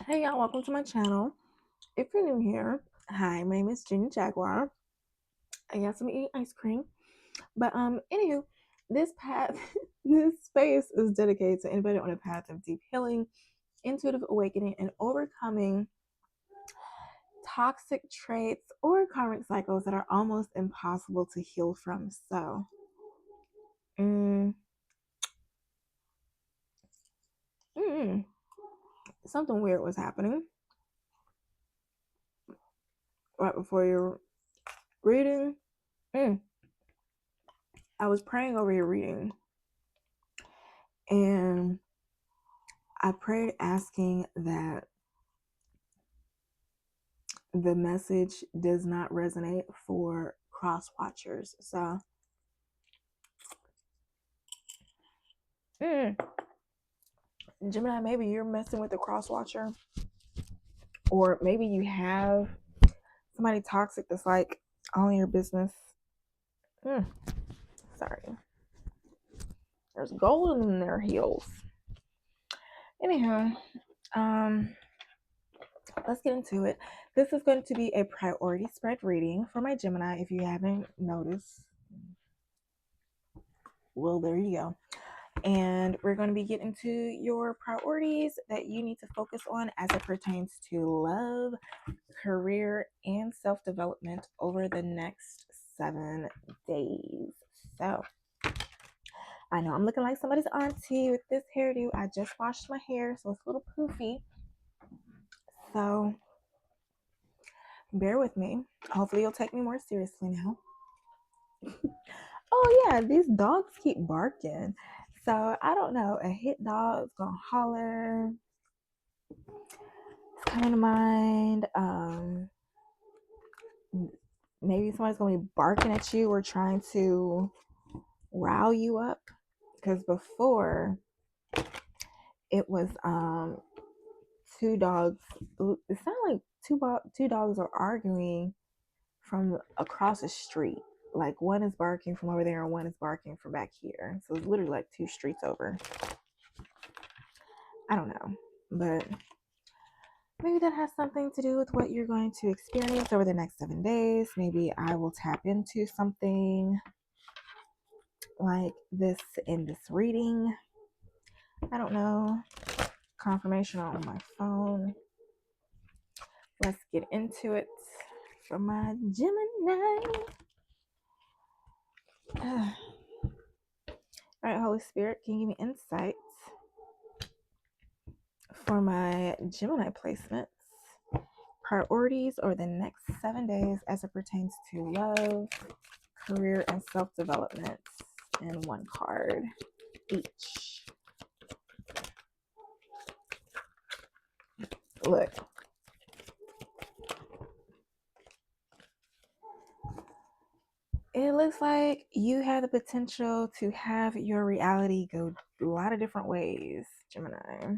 Hey y'all, welcome to my channel. If you're new here, hi, my name is Jenny Jaguar. I guess I'm eating ice cream. But anywho, this path, this space is dedicated to anybody on a path of deep healing, intuitive awakening, and overcoming toxic traits or karmic cycles that are almost impossible to heal from. So mm, mm, something weird was happening right before your reading. Mm, I was praying over your reading, and I prayed asking that the message does not resonate for cross watchers. So, Gemini, maybe you're messing with the cross watcher, or maybe you have somebody toxic that's like all in your business. Sorry, there's gold in their heels. Anyhow, um, let's get into it. This is going to be a priority spread reading for my Gemini. If you haven't noticed, well, there you go. And we're going to be getting to your priorities that you need to focus on as it pertains to love, career, and self-development over the next 7 days. So I know I'm looking like somebody's auntie with this hairdo. I just washed my hair, so it's a little poofy. So bear with me. Hopefully you'll take me more seriously now. Oh yeah, these dogs keep barking. So I don't know, a hit dog's gonna holler. It's coming to mind. Maybe somebody's gonna be barking at you or trying to rile you up. Because before it was two dogs. It sounded like two dogs are arguing from across the street. Like one is barking from over there and one is barking from back here. So it's literally like 2 streets over. I don't know, but maybe that has something to do with what you're going to experience over the next 7 days. Maybe I will tap into something like this in this reading. I don't know. Confirmation on my phone. Let's get into it for my Gemini. All right, Holy Spirit, can you give me insights for my Gemini placements? Priorities over the next 7 days as it pertains to love, career, and self-development. And 1 card each. Look. It looks like you have the potential to have your reality go a lot of different ways, Gemini.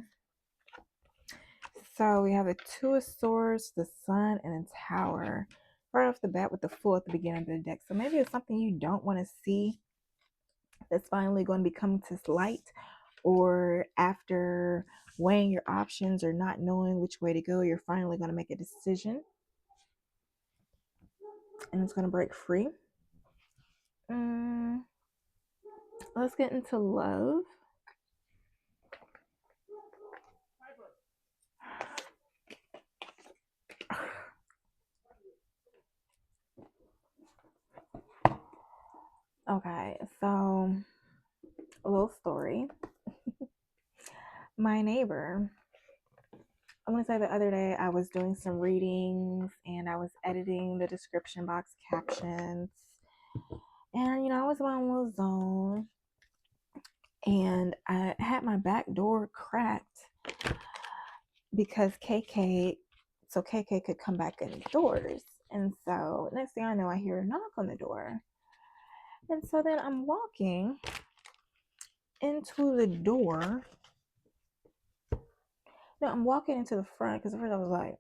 So we have a 2 of Swords, the Sun, and a Tower. Right off the bat with the Fool at the beginning of the deck. So maybe it's something you don't want to see that's finally going to become to light, or after weighing your options or not knowing which way to go, you're finally going to make a decision and it's going to break free. Let's get into love. Okay, so a little story. My neighbor, I want to say the other day, I was doing some readings and I was editing the description box captions. And, I was in my little zone and I had my back door cracked because KK could come back indoors. And so next thing I know, I hear a knock on the door. And so then I'm walking into the door. No, I'm walking into the front because at first I was like,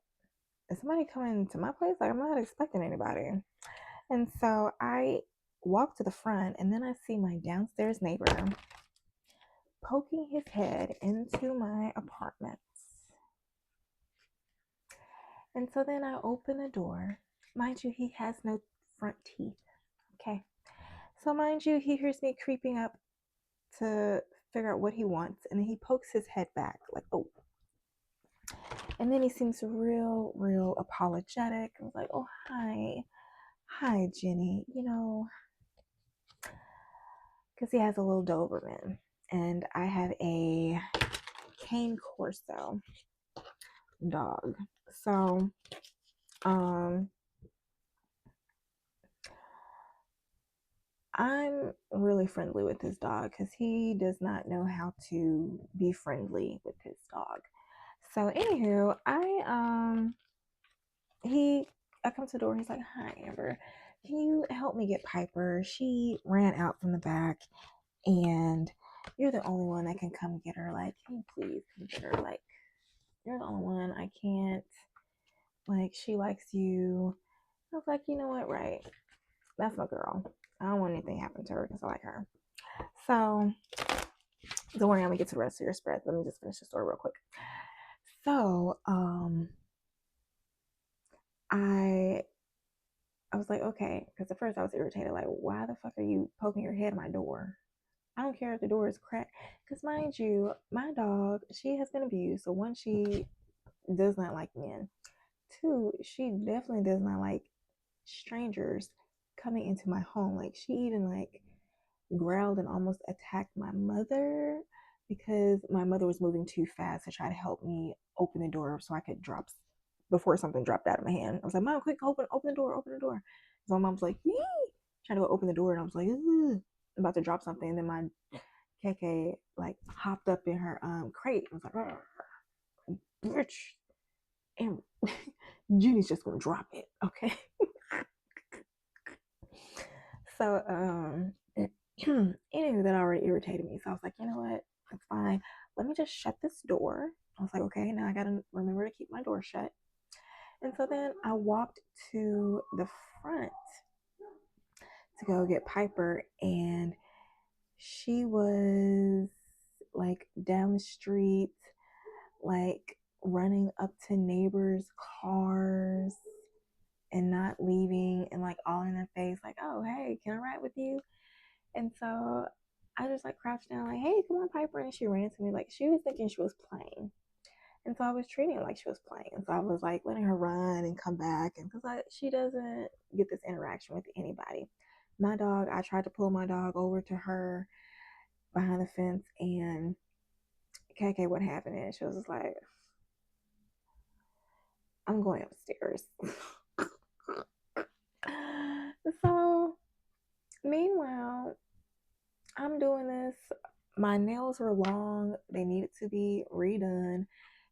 is somebody coming to my place? Like, I'm not expecting anybody. And so I walk to the front and then I see my downstairs neighbor poking his head into my apartment. And so then I open the door. Mind you, he has no front teeth. Okay. So mind you, he hears me creeping up to figure out what he wants. And then he pokes his head back, like, oh. And then he seems real apologetic. I was like, oh, hi. Hi, Jenny. Because he has a little Doberman. And I have a cane corso dog. So, I'm really friendly with his dog because he does not know how to be friendly with his dog. So anywho, I come to the door. He's like, "Hi, Amber. Can you help me get Piper? She ran out from the back, and you're the only one that can come get her. Like, can you please come get her? Like, you're the only one. I can't. Like, she likes you." I was like, you know what? Right. That's my girl. I don't want anything to happen to her because I like her. So, don't worry, I'm gonna get to the rest of your spread. Let me just finish the story real quick. So, I was like, okay, because at first I was irritated, like, why the fuck are you poking your head in my door? I don't care if the door is cracked. Because mind you, my dog, she has been abused. So one, she does not like men. Two, she definitely does not like strangers coming into my home. Like she even like growled and almost attacked my mother because my mother was moving too fast to try to help me open the door so I could drop before something dropped out of my hand. I was like, Mom, quick, open the door. So my mom's like, yee, trying to go open the door, and I was like, ugh, about to drop something, and then my KK like hopped up in her crate. I was like, bitch, and Jenny's just gonna drop it, okay? So anyway, that already irritated me. So I was like, you know what? That's fine. Let me just shut this door. I was like, okay, now I gotta remember to keep my door shut. And so then I walked to the front to go get Piper, and she was like down the street, like running up to neighbors' cars and not leaving, and like all in their face, like, oh, hey, can I ride with you? And so I just like crouched down, like, hey, come on, Piper. And she ran to me like she was thinking she was playing. And so I was treating it like she was playing. And so I was like letting her run and come back. And because she doesn't get this interaction with anybody. My dog, I tried to pull my dog over to her behind the fence. And KK, what happened? And she was just like, I'm going upstairs. So meanwhile, I'm doing this. My nails were long. They needed to be redone.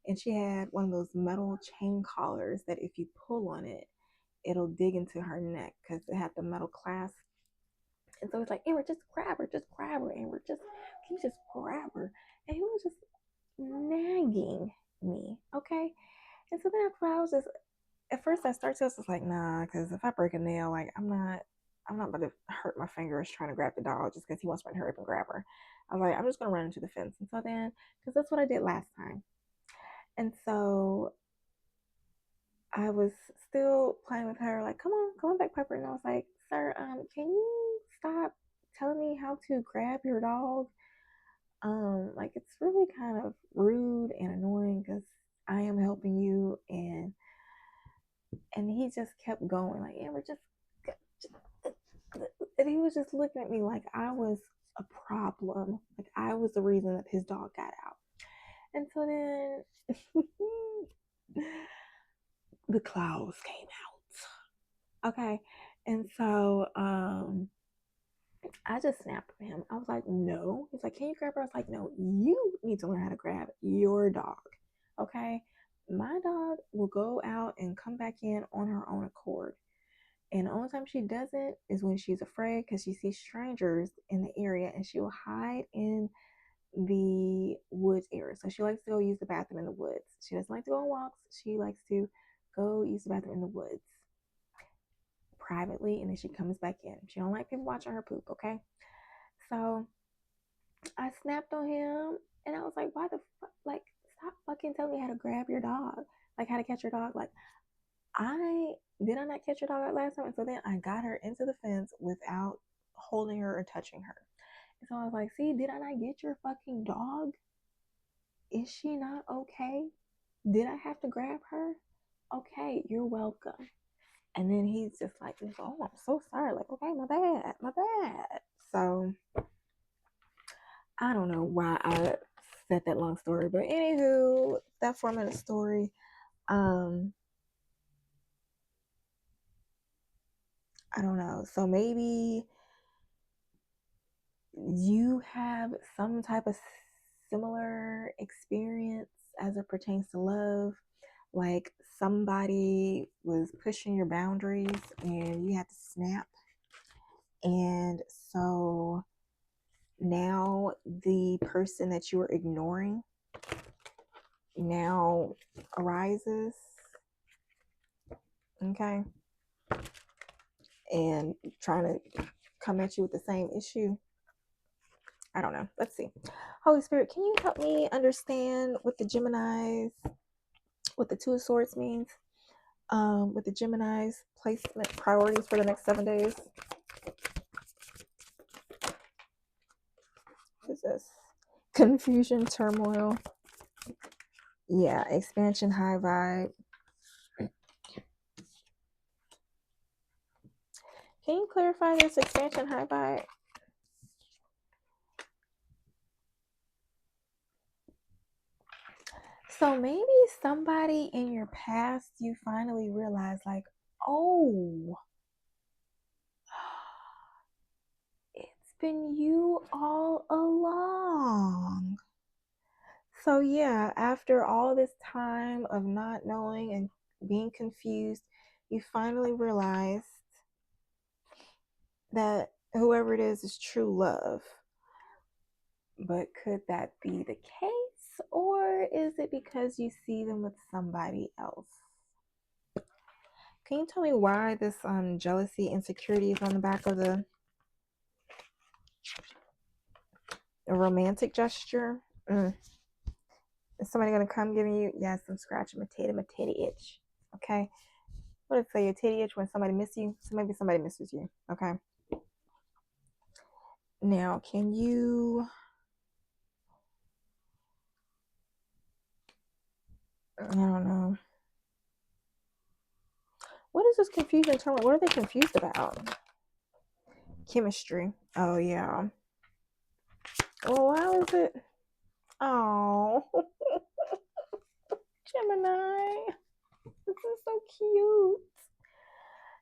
And she had one of those metal chain collars that if you pull on it, it'll dig into her neck because it had the metal clasp. And so it's like, Amber, just grab her, Amber, can you just grab her? And he was just nagging me, okay? And so then after I was just, at first I started to, I was like, nah, because if I break a nail, like I'm not about to hurt my fingers trying to grab the dog just because he wants me to hurry up and grab her. I was like, I'm just gonna run into the fence. And so then, because that's what I did last time. And so I was still playing with her, like, come on back, Piper. And I was like, sir, can you stop telling me how to grab your dog? Like it's really kind of rude and annoying because I am helping you, and he just kept going, like, Amber, just and he was just looking at me like I was a problem, like I was the reason that his dog got out. And so then the clouds came out. Okay. And so I just snapped at him. I was like, no. He's like, can you grab her? I was like, no, you need to learn how to grab your dog. Okay. My dog will go out and come back in on her own accord. And the only time she doesn't is when she's afraid because she sees strangers in the area and she will hide in the woods area. So she likes to go use the bathroom in the woods. She doesn't like to go on walks. She likes to go use the bathroom in the woods privately, and then she comes back in. She don't like people watching her poop, okay? So I snapped on him and I was like, why the fuck? Like, stop fucking telling me how to grab your dog. Like, how to catch your dog. Like, did I not catch your dog out last time? And so then I got her into the fence without holding her or touching her. And so I was like, see, did I not get your fucking dog? Is she not okay? Did I have to grab her? Okay, you're welcome. And then he's just like, oh, I'm so sorry. Like, okay, my bad. So I don't know why I said that long story, but anywho, that 4-minute story. I don't know. So maybe you have some type of similar experience as it pertains to love. Like somebody was pushing your boundaries and you had to snap. And so now the person that you were ignoring now arises. Okay. And trying to come at you with the same issue. I don't know. Let's see. Holy Spirit, can you help me understand what the Geminis, what the Two of Swords means? With the Geminis placement priorities for the next 7 days. What is this? Confusion, turmoil. Yeah, expansion, high vibe. Can you clarify this expansion, high vibe? So maybe somebody in your past, you finally realize like, oh, it's been you all along. So yeah, after all this time of not knowing and being confused, you finally realized that whoever it is true love. But could that be the case? Or is it because you see them with somebody else? Can you tell me why this jealousy, insecurity is on the back of the romantic gesture? Is somebody going to come giving you, yes, I'm scratching my titty itch. Okay. What did it say? Your titty itch when somebody misses you? So maybe somebody misses you. Okay. Now, can you... I don't know. What is this confusion term? What are they confused about? Chemistry. Oh, yeah. Well, how is it? Oh, Gemini. This is so cute.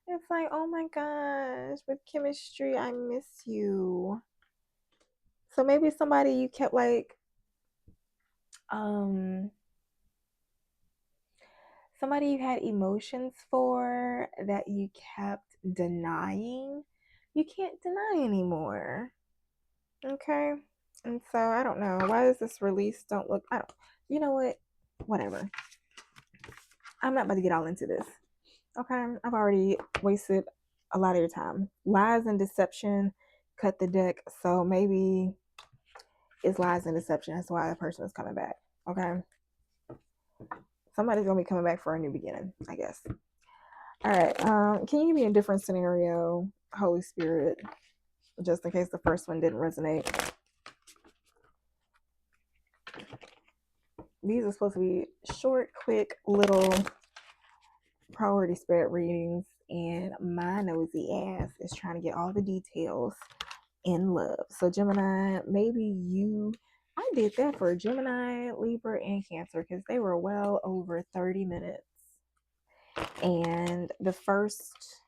It's like, oh my gosh, with chemistry, I miss you. So maybe somebody you kept like, somebody you had emotions for that you kept denying, you can't deny anymore. Okay. And so I don't know. Why does this release don't look, I don't, you know what? Whatever. I'm not about to get all into this. Okay. I've already wasted a lot of your time. Lies and deception cut the deck. So maybe it's lies and deception. That's why the person is coming back. Okay. Somebody's going to be coming back for a new beginning, I guess. All right. Can you give me a different scenario, Holy Spirit, just in case the first one didn't resonate? These are supposed to be short, quick, little priority spread readings, and my nosy ass is trying to get all the details in love. So Gemini, maybe I did that for Gemini, Libra, and Cancer because they were well over 30 minutes. And the first,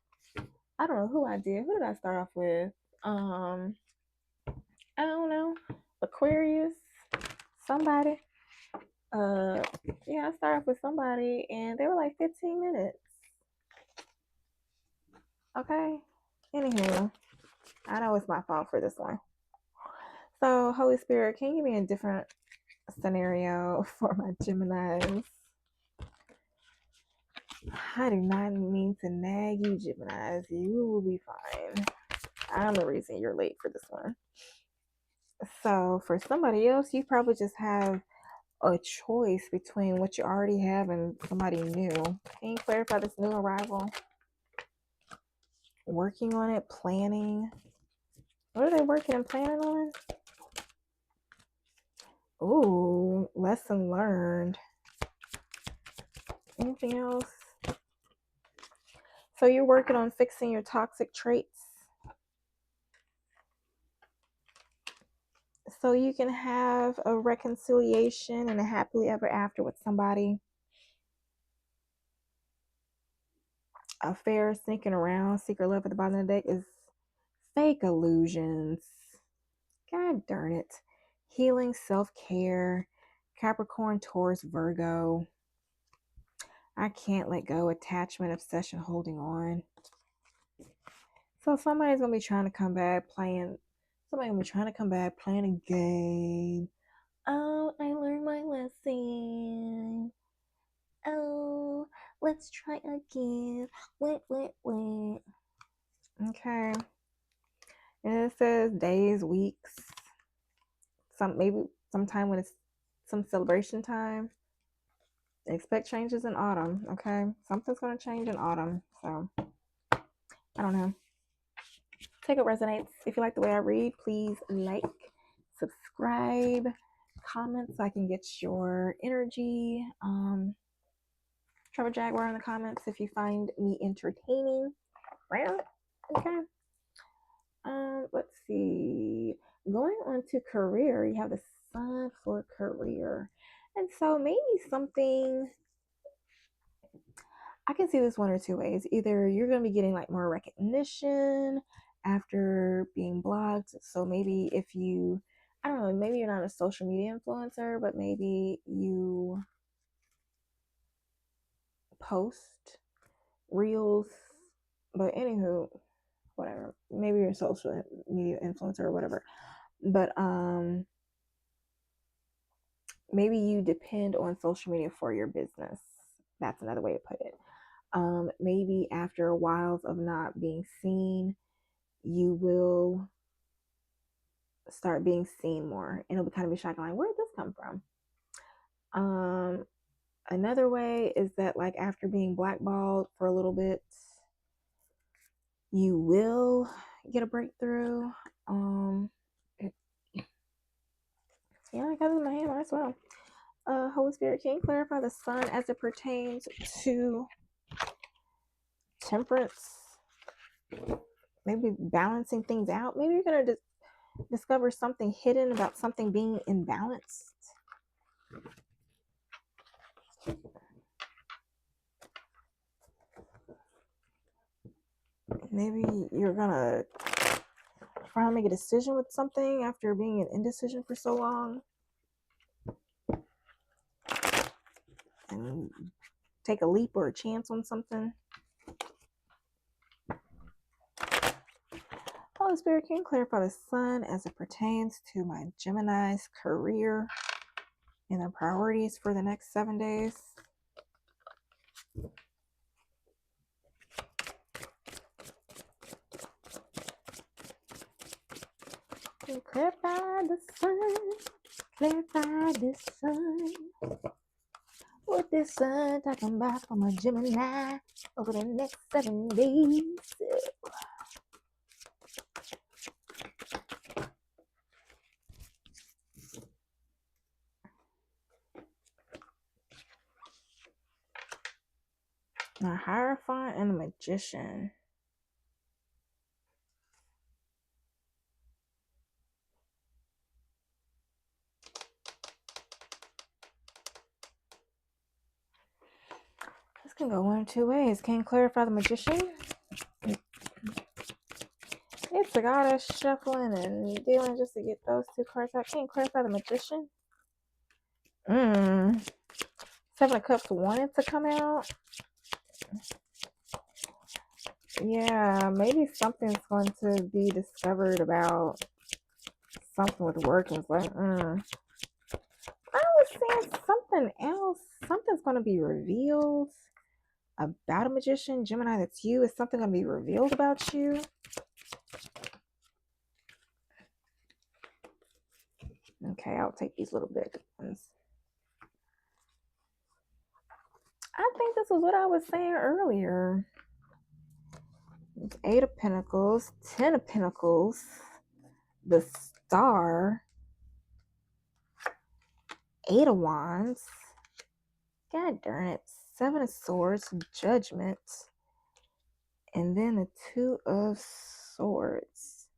I don't know who I did. Who did I start off with? I don't know. Aquarius, somebody. Yeah, I started off with somebody and they were like 15 minutes. Okay. Anywho, I know it's my fault for this one. So, Holy Spirit, can you give me a different scenario for my Geminis? I do not mean to nag you, Geminis. You will be fine. I'm the reason you're late for this one. So, for somebody else, you probably just have a choice between what you already have and somebody new. Can you clarify this new arrival? Working on it, planning. What are they working and planning on? Ooh, lesson learned. Anything else? So you're working on fixing your toxic traits so you can have a reconciliation and a happily ever after with somebody. Affair sneaking around, secret love at the bottom of the deck is fake illusions. God darn it. Healing, self-care, Capricorn, Taurus, Virgo. I can't let go, attachment, obsession, holding on. So somebody's going to be trying to come back playing a game. Oh, I learned my lesson. Oh, let's try again. Wait. Okay. And it says days, weeks, maybe sometime when it's some celebration time. Expect changes in autumn, okay? Something's going to change in autumn, so I don't know. Take it resonates. If you like the way I read, please like, subscribe, comment so I can get your energy. Trevor Jaguar in the comments if you find me entertaining. Right? Okay. Let's see. Going on to career, you have the sun for career. And so maybe something, I can see this one or two ways. Either you're going to be getting like more recognition after being blocked. So maybe if you, I don't know, maybe you're not a social media influencer, but maybe you post reels. But anywho, whatever. Maybe you're a social media influencer or whatever. But maybe you depend on social media for your business. That's another way to put it. Maybe after a while of not being seen, you will start being seen more, and it'll kind of be shocking, like, where did this come from? Another way is that, like, after being blackballed for a little bit, you will get a breakthrough. Yeah, I got it in my hand as well. Holy Spirit, can you clarify the sun as it pertains to temperance? Maybe balancing things out. Maybe you're going to discover something hidden about something being imbalanced. Maybe you're going to finally make a decision with something after being an indecision for so long. And take a leap or a chance on something. Holy Spirit, can you clarify the sun as it pertains to my Gemini's career and their priorities for the next 7 days? Can you clarify the sun? Clarify the sun. What this sun talking about for my Gemini over the next 7 days? A Hierophant and a Magician. This can go one of two ways. Can you clarify the Magician? It's a goddess shuffling and dealing just to get those two cards out. Can you clarify the Magician? Seven of Cups wanted to come out. Yeah, maybe something's going to be discovered about something with work. It's like, I was saying something else. Something's going to be revealed about a magician. Gemini, that's you. Is something going to be revealed about you? Okay, I'll take these little big ones. I think this was what I was saying earlier. It's Eight of Pentacles, Ten of Pentacles, the Star, Eight of Wands. God darn it. Seven of Swords, Judgment. And then the Two of Swords.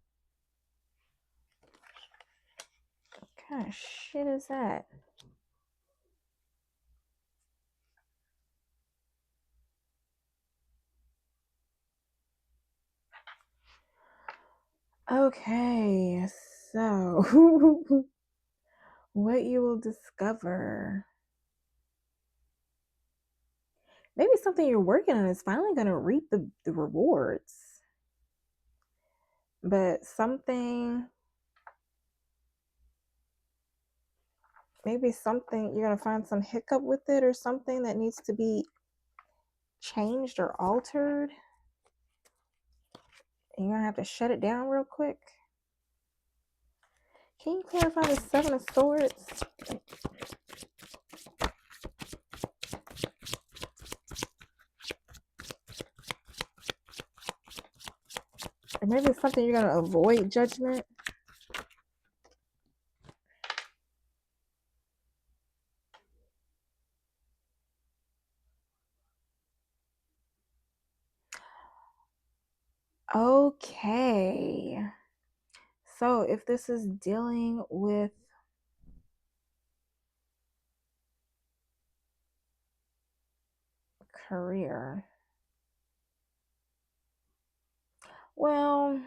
What kind of shit is that? Okay, so what you will discover. Maybe something you're working on is finally going to reap the rewards. But maybe something, you're going to find some hiccup with it or something that needs to be changed or altered. And you're going to have to shut it down real quick. Can you clarify the Seven of Swords? Or maybe it's something you're going to avoid judgment. Okay. So if this is dealing with career, well,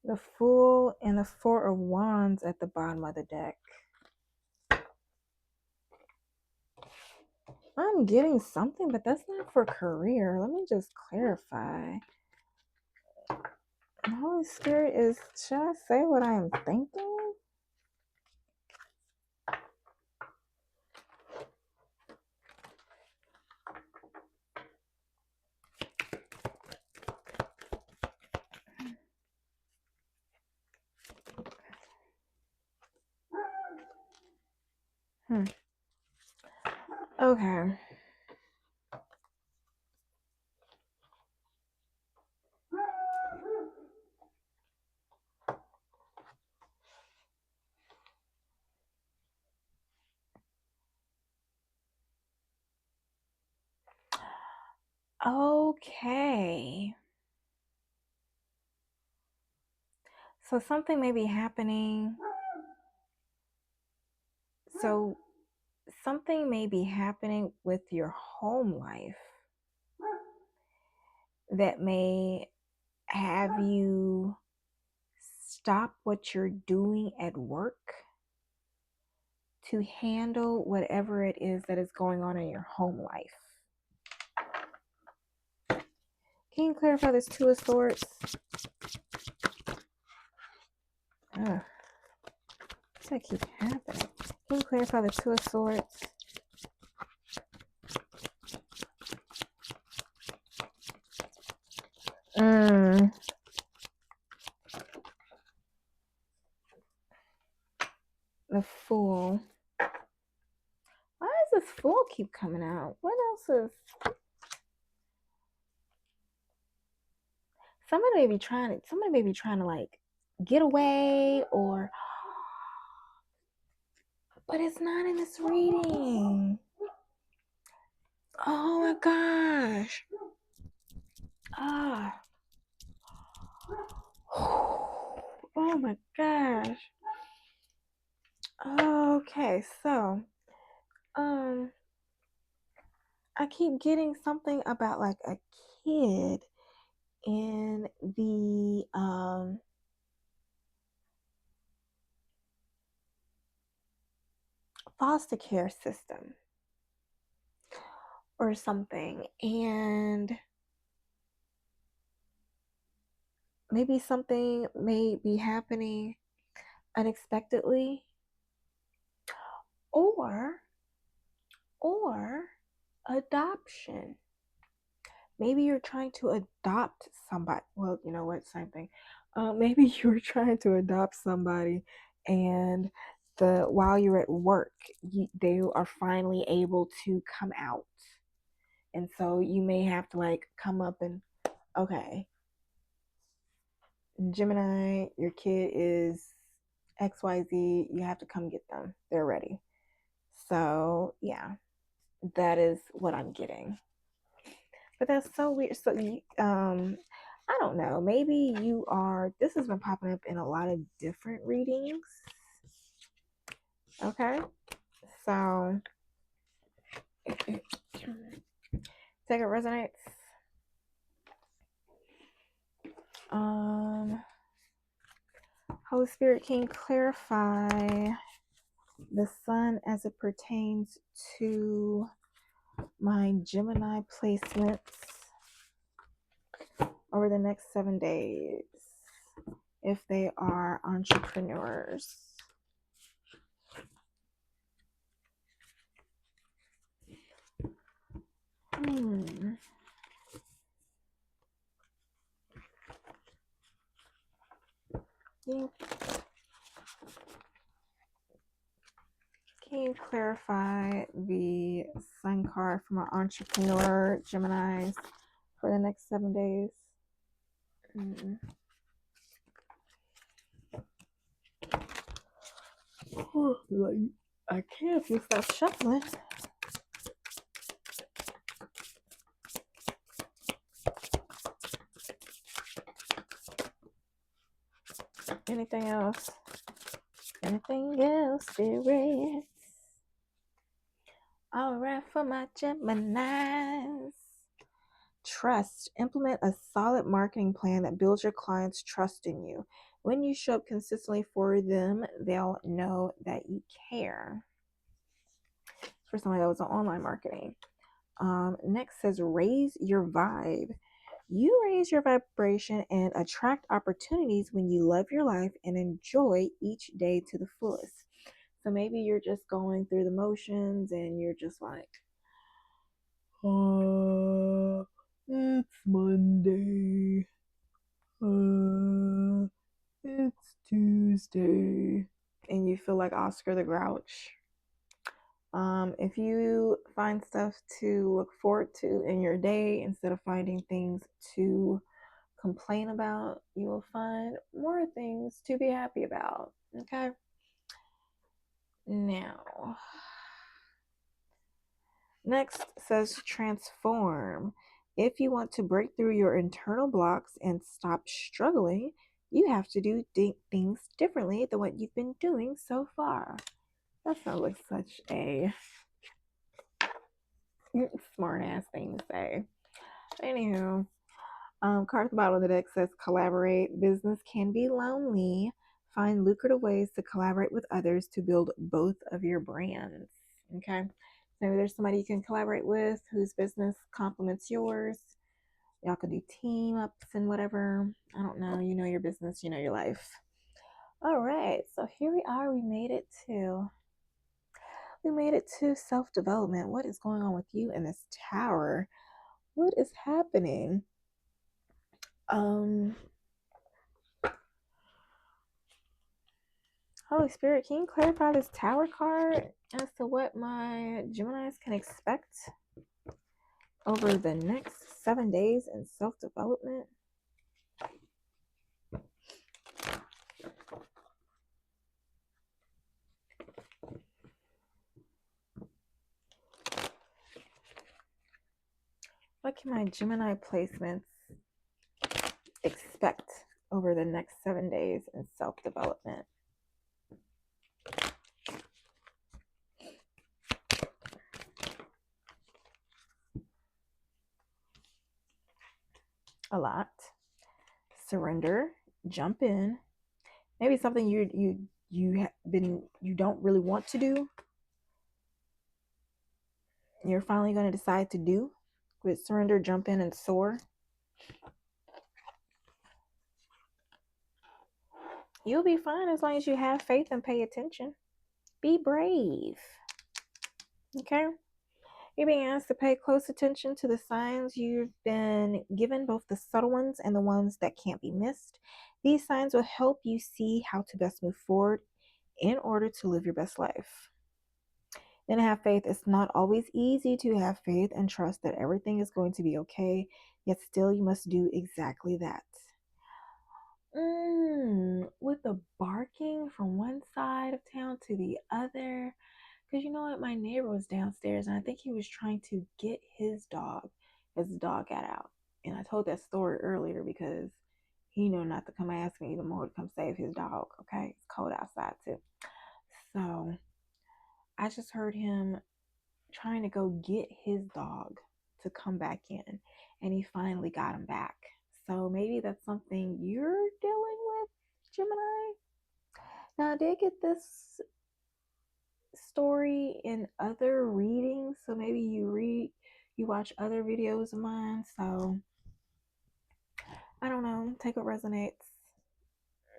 the Fool and the Four of Wands at the bottom of the deck. I'm getting something, but that's not for career. Let me just clarify. The Holy Spirit is, should I say what I am thinking? Okay. Okay. So something may be happening. So something may be happening with your home life that may have you stop what you're doing at work to handle whatever it is that is going on in your home life. Can you clarify this Two of Swords? Ugh. What's that keep happening? Can you clarify the Two of Swords? The Fool. Why does this Fool keep coming out? What else is... Somebody may be trying to like get away, or... But it's not in this reading. Oh my gosh. Ah. Oh my gosh. Okay, so I keep getting something about like a kid in the foster care system or something, and maybe something may be happening unexpectedly, or adoption. Maybe you're trying to adopt somebody. Well, you know what? Same thing. Maybe you're trying to adopt somebody, and while you're at work, they are finally able to come out. And so you may have to like come up and, okay, Gemini, your kid is XYZ, you have to come get them. They're ready. So, yeah, that is what I'm getting. But that's so weird. So, I don't know. Maybe this has been popping up in a lot of different readings. Okay. So, take it resonates. Holy Spirit, can you clarify the sun as it pertains to my Gemini placements over the next 7 days if they are entrepreneurs? Can you clarify the sun card from our entrepreneur Geminis for the next 7 days? I can't if you stop shuffling. Anything else? Anything else, spirits? All right, for my Geminis. Trust. Implement a solid marketing plan that builds your clients' trust in you. When you show up consistently for them, they'll know that you care. For somebody that was on online marketing. Next says raise your vibe. You raise your vibration and attract opportunities when you love your life and enjoy each day to the fullest. So maybe you're just going through the motions and you're just like, it's Monday. It's Tuesday. And you feel like Oscar the Grouch. If you find stuff to look forward to in your day instead of finding things to complain about, you will find more things to be happy about. Okay? Now, next says transform. If you want to break through your internal blocks and stop struggling, you have to do things differently than what you've been doing so far. That sounds like such a smart ass thing to say. Anywho, card at the bottom of the deck says collaborate. Business can be lonely. Find lucrative ways to collaborate with others to build both of your brands. Okay. So maybe there's somebody you can collaborate with whose business complements yours. Y'all could do team ups and whatever. I don't know. You know your business, you know your life. All right. So here we are. We made it to self-development. What is going on with you in this tower? What is happening? Holy Spirit, can you clarify this tower card as to what my Geminis can expect over the next 7 days in self-development? What can my Gemini placements expect over the next 7 days in self-development? A lot. Surrender, jump in. Maybe something you don't really want to do. You're finally going to decide to do. With surrender, jump in, and soar. You'll be fine as long as you have faith and pay attention. Be brave. Okay? You're being asked to pay close attention to the signs you've been given, both the subtle ones and the ones that can't be missed. These signs will help you see how to best move forward in order to live your best life. Then have faith. It's not always easy to have faith and trust that everything is going to be okay, yet still you must do exactly that. With the barking from one side of town to the other, because you know what, my neighbor was downstairs and I think he was trying to get his dog as the dog got out. And I told that story earlier because he knew not to come ask me even more to come save his dog. Okay, it's cold outside too. So I just heard him trying to go get his dog to come back in, and he finally got him back. So maybe that's something you're dealing with, Gemini. Now, I did get this story in other readings, so maybe you watch other videos of mine. So I don't know, take what resonates.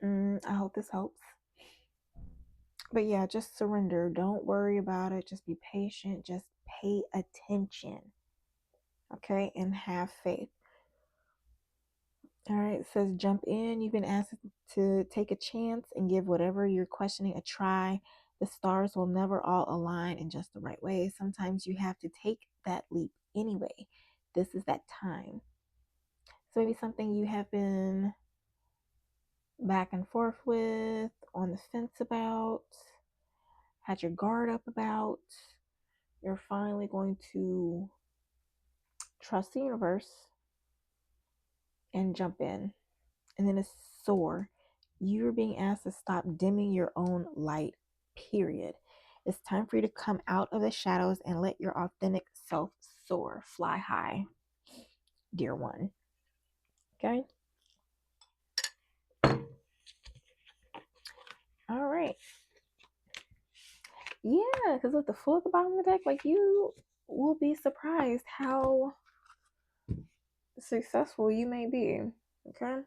I hope this helps. But yeah, just surrender. Don't worry about it. Just be patient. Just pay attention. Okay, and have faith. All right, it says jump in. You've been asked to take a chance and give whatever you're questioning a try. The stars will never all align in just the right way. Sometimes you have to take that leap anyway. This is that time. So maybe something you have been back and forth with, on the fence about, had your guard up about. You're finally going to trust the universe and jump in. And then it's soar. You're being asked to stop dimming your own light, period. It's time for you to come out of the shadows and let your authentic self soar. Fly high, dear one. Okay? All right. Yeah, because with the Fool at the bottom of the deck, like, you will be surprised how successful you may be. Okay?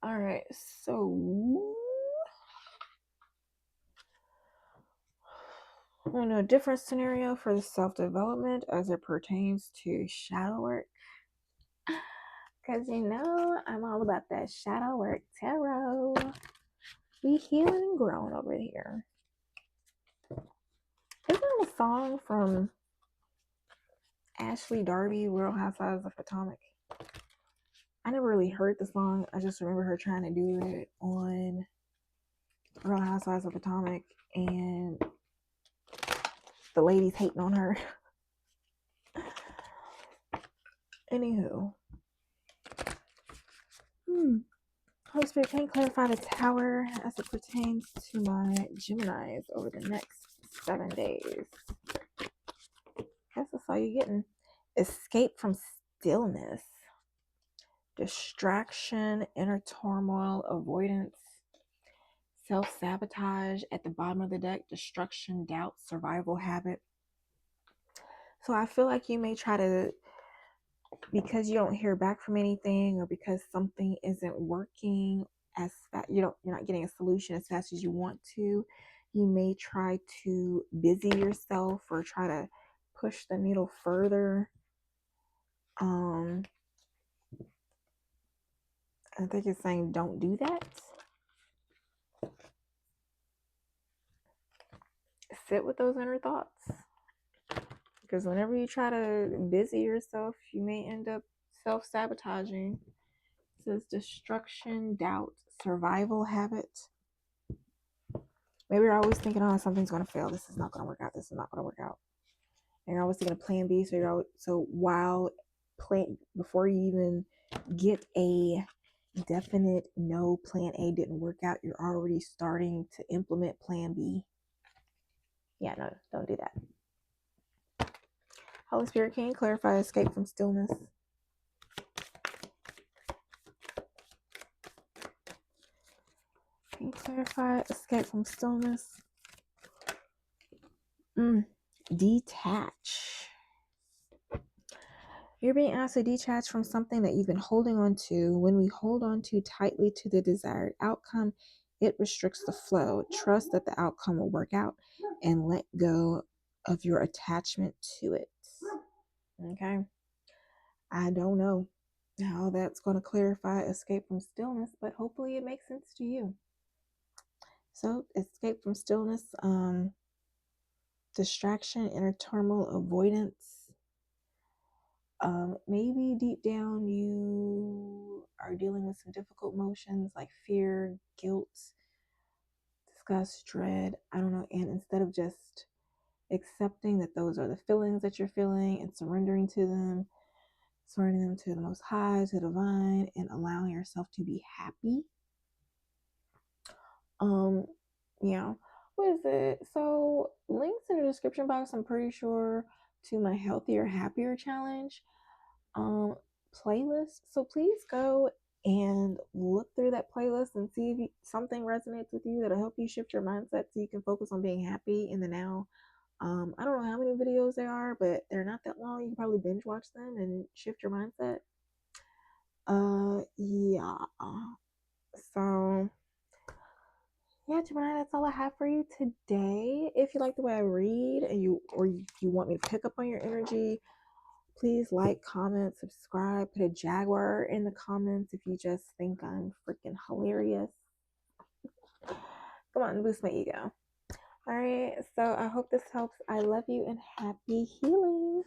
All right. So I'm going to do a different scenario for the self-development as it pertains to shadow work. Because you know I'm all about that shadow work tarot. We healing and growing over here. Isn't there a song from Ashley Darby, Real Housewives of Potomac? I never really heard the song. I just remember her trying to do it on Real Housewives of Potomac, and the ladies hating on her. Anywho. Holy Spirit, can you clarify the tower as it pertains to my Geminis over the next 7 days? Guess that's all you're getting. Escape from stillness, distraction, inner turmoil, avoidance, self-sabotage at the bottom of the deck, destruction, doubt, survival habit. So I feel like you may try to, because you don't hear back from anything, or because something isn't working as fast, you're not getting a solution as fast as you want to, you may try to busy yourself or try to push the needle further. I think it's saying don't do that. Sit with those inner thoughts, because whenever you try to busy yourself, you may end up self-sabotaging. It says destruction, doubt, survival habit. Maybe you're always thinking, oh, something's going to fail. This is not going to work out. This is not going to work out. And you're always thinking of plan B. So while before you even get a definite no, plan A didn't work out, you're already starting to implement plan B. Yeah, no, don't do that. Holy Spirit, can you clarify escape from stillness? Can you clarify escape from stillness? Detach. You're being asked to detach from something that you've been holding on to. When we hold on too tightly to the desired outcome, it restricts the flow. Trust that the outcome will work out and let go of your attachment to it. Okay? I don't know how that's going to clarify escape from stillness, but hopefully it makes sense to you. So, escape from stillness, distraction, inner turmoil, avoidance. Maybe deep down you are dealing with some difficult emotions like fear, guilt, disgust, dread. I don't know. And instead of just accepting that those are the feelings that you're feeling and surrendering them to the Most High, to the divine, and allowing yourself to be happy. Yeah. What is it? So, links in the description box, I'm pretty sure, to my Healthier, Happier challenge playlist. So please go and look through that playlist and see if something resonates with you that'll help you shift your mindset so you can focus on being happy in the now. I don't know how many videos there are, but they're not that long. You can probably binge watch them and shift your mindset. Yeah. So yeah, Gemini, that's all I have for you today. If you like the way I read and you want me to pick up on your energy, please like, comment, subscribe, put a jaguar in the comments if you just think I'm freaking hilarious. Come on, boost my ego. All right, so I hope this helps. I love you and happy healing.